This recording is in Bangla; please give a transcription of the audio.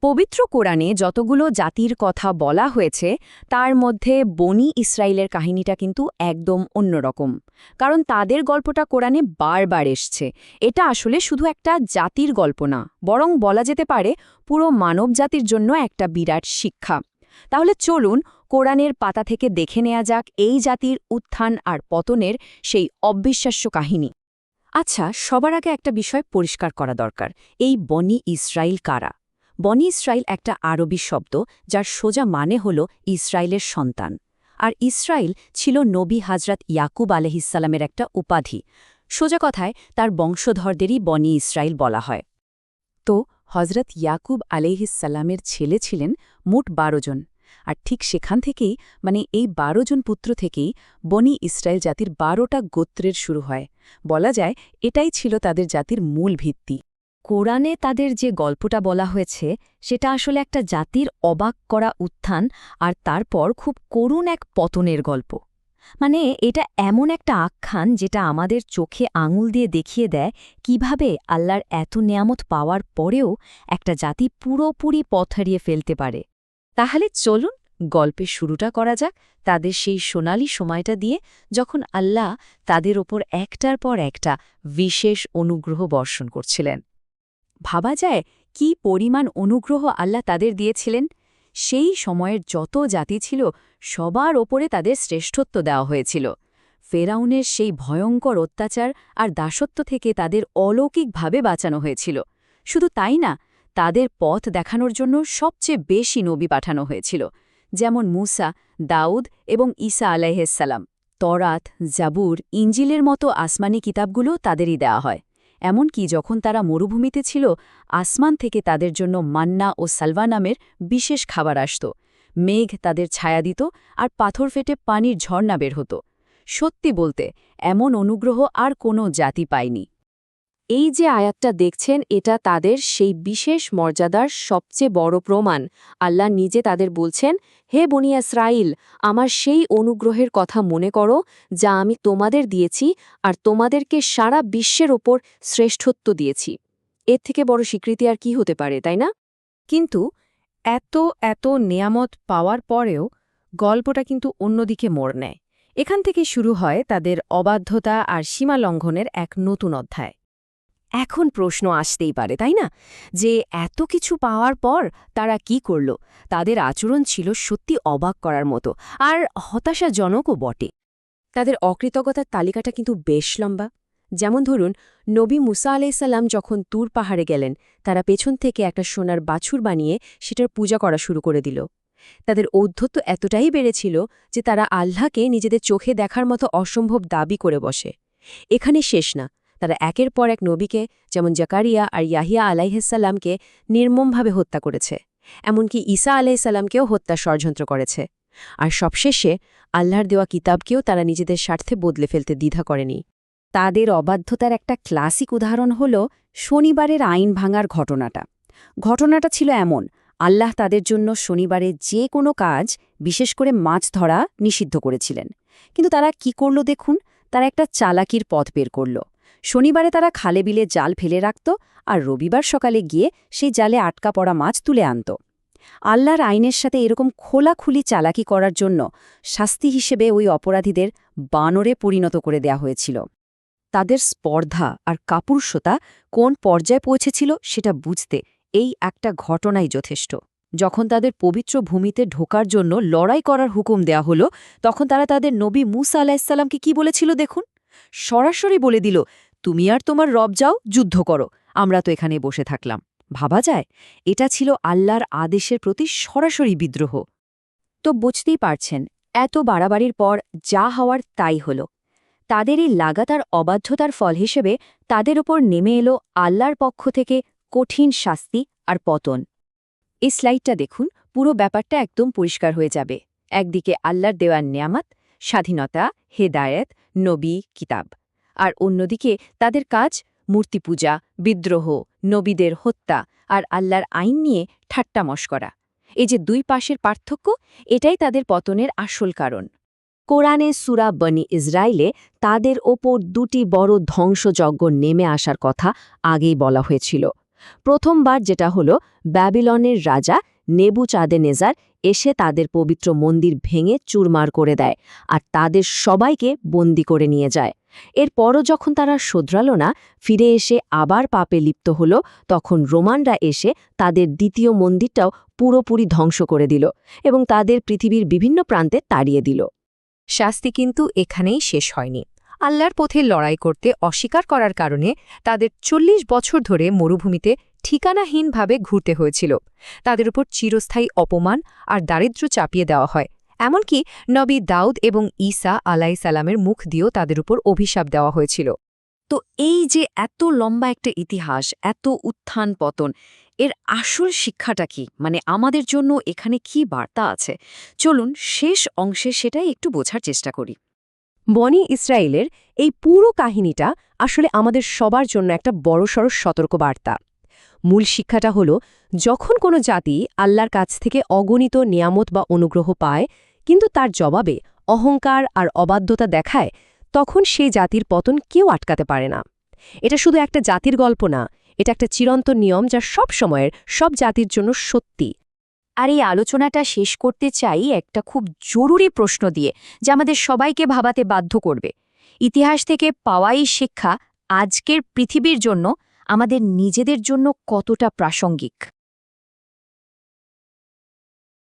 পবিত্র কোরআনে যতগুলো জাতির কথা বলা হয়েছে তার মধ্যে বনি ইসরায়েলের কাহিনীটা কিন্তু একদম অন্যরকম। কারণ তাদের গল্পটা কোরআনে বারবার এসছে। এটা আসলে শুধু একটা জাতির গল্প না, বরং বলা যেতে পারে পুরো মানব জাতির জন্য একটা বিরাট শিক্ষা। তাহলে চলুন কোরআনের পাতা থেকে দেখে নেওয়া যাক এই জাতির উত্থান আর পতনের সেই অবিশ্বাস্য কাহিনী। আচ্ছা, সবার আগে একটা বিষয় পরিষ্কার করা দরকার। এই বনি ইসরায়েল কারা? বনি ইসরায়েল একটা আরবি শব্দ যার সোজা মানে হল ইসরায়েলের সন্তান। আর ইসরায়েল ছিল নবী হযরত ইয়াকুব আলাইহিসসালামের একটা উপাধি। সোজা কথায় তার বংশধরদেরই বনি ইসরায়েল বলা হয়। তো হযরত ইয়াকুব আলাইহিসসালামের ছেলে ছিলেন মোট ১২ জন। আর ঠিক সেখান থেকেই এই ১২ জন পুত্র থেকেই বনি ইসরায়েল জাতির ১২টা গোত্রের শুরু হয়। বলা যায় এটাই ছিল তাদের জাতির মূল ভিত্তি। কোরআনে তাদের যে গল্পটা বলা হয়েছে সেটা আসলে একটা জাতির অবাক করা উত্থান আর তারপর খুব করুণ এক পতনের গল্প। এটা এমন একটা আখ্যান যেটা আমাদের চোখে আঙুল দিয়ে দেখিয়ে দেয় কিভাবে আল্লাহর এত নেয়ামত পাওয়ার পরেও একটা জাতি পুরোপুরি পথ হারিয়ে ফেলতে পারে। তাহলে চলুন গল্পের শুরুটা করা যাক তাদের সেই সোনালি সময়টা দিয়ে, যখন আল্লাহ তাদের ওপর একটার পর একটা বিশেষ অনুগ্রহ বর্ষণ করছিলেন। ভাবা যায় কি পরিমাণ অনুগ্রহ আল্লাহ তাদের দিয়েছিলেন। সেই সময়ের যত জাতি ছিল সবার ওপরে তাদের শ্রেষ্ঠত্ব দেওয়া হয়েছিল। ফেরাউনের সেই ভয়ঙ্কর অত্যাচার আর দাসত্ব থেকে তাদের অলৌকিকভাবে বাঁচানো হয়েছিল। শুধু তাই না, তাদের পথ দেখানোর জন্য সবচেয়ে বেশি নবী পাঠানো হয়েছিল, যেমন মুসা, দাউদ এবং ঈসা আলাইহিসসালাম। তরাত, জাবুর, ইঞ্জিলের মতো আসমানি কিতাবগুলো তাদেরই দেওয়া হয়। এমনকি যখন তারা মরুভূমিতে ছিল, আসমান থেকে তাদের জন্য মান্না ও সালওয়া নামের বিশেষ খাবার আসত। মেঘ তাদের ছায়া দিত আর পাথর ফেটে পানির ঝর্ণা বের হতো। সত্যি বলতে এমন অনুগ্রহ আর কোনো জাতি পায়নি। এই যে আয়াতটা দেখছেন, এটা তাদের সেই বিশেষ মর্যাদার সবচেয়ে বড় প্রমাণ। আল্লাহ নিজে তাদের বলছেন, হে বনি ইসরাইল, আমার সেই অনুগ্রহের কথা মনে করো যা আমি তোমাদের দিয়েছি আর তোমাদেরকে সারা বিশ্বের ওপর শ্রেষ্ঠত্ব দিয়েছি। এর থেকে বড় স্বীকৃতি আর কি হতে পারে, তাই না? কিন্তু এত এত নেয়ামত পাওয়ার পরেও গল্পটা কিন্তু অন্যদিকে মোড় নেয়। এখান থেকে শুরু হয় তাদের অবাধ্যতা আর সীমা লঙ্ঘনের এক নতুন অধ্যায়। এখন প্রশ্ন আসতেই পারে, তাই না, যে এত কিছু পাওয়ার পর তারা কি করল? তাদের আচরণ ছিল সত্যি অবাক করার মতো আর হতাশাজনকও বটে। তাদের অকৃতজ্ঞতার তালিকাটা কিন্তু বেশ লম্বা। যেমন ধরুন, নবী মুসা আলাইসাল্লাম যখন তুর পাহাড়ে গেলেন, তারা পেছন থেকে একটা সোনার বাছুর বানিয়ে সেটার পূজা করা শুরু করে দিল। তাদের ঔদ্ধত্য এতটাই বেড়েছিল যে তারা আল্লাহকে নিজেদের চোখে দেখার মতো অসম্ভব দাবি করে বসে। এখানে শেষ না, তারা একের পর এক নবীকে, যেমন জাকারিয়া আর ইয়াহিয়া আলাইহিসসালামকে নির্মমভাবে হত্যা করেছে। এমনকি ঈসা আলাইহিসসালামকেও হত্যার ষড়যন্ত্র করেছে। আর সবশেষে আল্লাহর দেওয়া কিতাবকেও তারা নিজেদের স্বার্থে বদলে ফেলতে দ্বিধা করেনি। তাদের অবাধ্যতার একটা ক্লাসিক উদাহরণ হল শনিবারের আইন ভাঙার ঘটনাটা। ঘটনাটা ছিল এমন, আল্লাহ তাদের জন্য শনিবারে যে কোনো কাজ, বিশেষ করে মাছ ধরা, নিষিদ্ধ করেছিলেন। কিন্তু তারা কি করল দেখুন, তারা একটা চালাকির পথ বের করল। শনিবারে তারা খালে বিলে জাল ফেলে রাখত আর রবিবার সকালে গিয়ে সেই জালে আটকা পড়া মাছ তুলে আনত। আল্লাহর আইনের সাথে এরকম খোলাখুলি চালাকি করার জন্য শাস্তি হিসেবে ওই অপরাধীদের বানরে পরিণত করে দেয়া হয়েছিল। তাদের স্পর্ধা আর কাপুরুষতা কোন পর্যায়ে পৌঁছেছিল সেটা বুঝতে এই একটা ঘটনাই যথেষ্ট। যখন তাদের পবিত্র ভূমিতে ঢোকার জন্য লড়াই করার হুকুম দেয়া হলো, তখন তারা তাদের নবী মুসা আলাইহিসসালামকে কি বলেছিল দেখুন। সরাসরি বলে দিল, তুমি আর তোমার রব যাও, যুদ্ধ করো, আমরা তো এখানে বসে থাকলাম। ভাবা যায়, এটা ছিল আল্লাহর আদেশের প্রতি সরাসরি বিদ্রোহ। তো বুঝতেই পারছেন, এত বাড়াবাড়ির পর যা হওয়ার তাই হল। তাদের এই লাগাতার অবাধ্যতার ফল হিসেবে তাদের ওপর নেমে এলো আল্লাহর পক্ষ থেকে কঠিন শাস্তি আর পতন। এই স্লাইডটা দেখুন, পুরো ব্যাপারটা একদম পরিষ্কার হয়ে যাবে। একদিকে আল্লাহর দেওয়ার নেয়ামত, স্বাধীনতা, হেদায়েত, নবী, কিতাব। আর অন্যদিকে তাদের কাজ, মূর্তি পূজা, বিদ্রোহ, নবীদের হত্যা আর আল্লাহর আইন নিয়ে ঠাট্টা মশকরা। এই যে দুই পাশের পার্থক্য, এটাই তাদের পতনের আসল কারণ। কোরআনে সূরা বনি ইসরাইলে তাদের ওপর দুটি বড় ধ্বংসযজ্ঞ নেমে আসার কথা আগেই বলা হয়েছিল। প্রথমবার যেটা হলো ব্যাবিলনের রাজা নেবুচাঁদেনেজার এসে তাদের পবিত্র মন্দির ভেঙে চুরমার করে দেয় আর তাদের সবাইকে বন্দি করে নিয়ে যায়। এরপরও যখন তারা শোধরাল না, ফিরে এসে আবার পাপে লিপ্ত হল, তখন রোমানরা এসে তাদের দ্বিতীয় মন্দিরটাও পুরোপুরি ধ্বংস করে দিল এবং তাদের পৃথিবীর বিভিন্ন প্রান্তে তাড়িয়ে দিল। শাস্তি কিন্তু এখানেই শেষ হয়নি। আল্লাহর পথে লড়াই করতে অস্বীকার করার কারণে তাদের ৪০ বছর ধরে মরুভূমিতে ঠিকানাহীনভাবে ঘুরতে হয়েছিল। তাদের উপর চিরস্থায়ী অপমান আর দারিদ্র্য চাপিয়ে দেওয়া হয়। এমনকি নবী দাউদ এবং ঈসা আলাইসালামের মুখ দিয়েও তাদের উপর অভিশাপ দেওয়া হয়েছিল। তো এই যে এত লম্বা একটা ইতিহাস, এত উত্থান পতন, এর আসল শিক্ষাটা কি? মানে আমাদের জন্য এখানে কি বার্তা আছে? চলুন শেষ অংশে সেটাই একটু বোঝার চেষ্টা করি। বনি ইসরায়েলের এই পুরো কাহিনীটা আসলে আমাদের সবার জন্য একটা বড়সড় সতর্কবার্তা। মূল শিক্ষাটা হলো, যখন কোনো জাতি আল্লাহর কাছ থেকে অগণিত নিয়ামত বা অনুগ্রহ পায় কিন্তু তার জবাবে অহংকার আর অবাধ্যতা দেখায়, তখন সেই জাতির পতন কেউ আটকাতে পারে না। এটা শুধু একটা জাতির গল্প না, এটা একটা চিরন্তন নিয়ম যা সব সময়ের সব জাতির জন্য সত্যি। আর এই আলোচনাটা শেষ করতে চাই একটা খুব জরুরি প্রশ্ন দিয়ে, যা আমাদের সবাইকে ভাবাতে বাধ্য করবে। ইতিহাস থেকে পাওয়া এই শিক্ষা আজকের পৃথিবীর জন্য, আমাদের নিজেদের জন্য কতটা প্রাসঙ্গিক?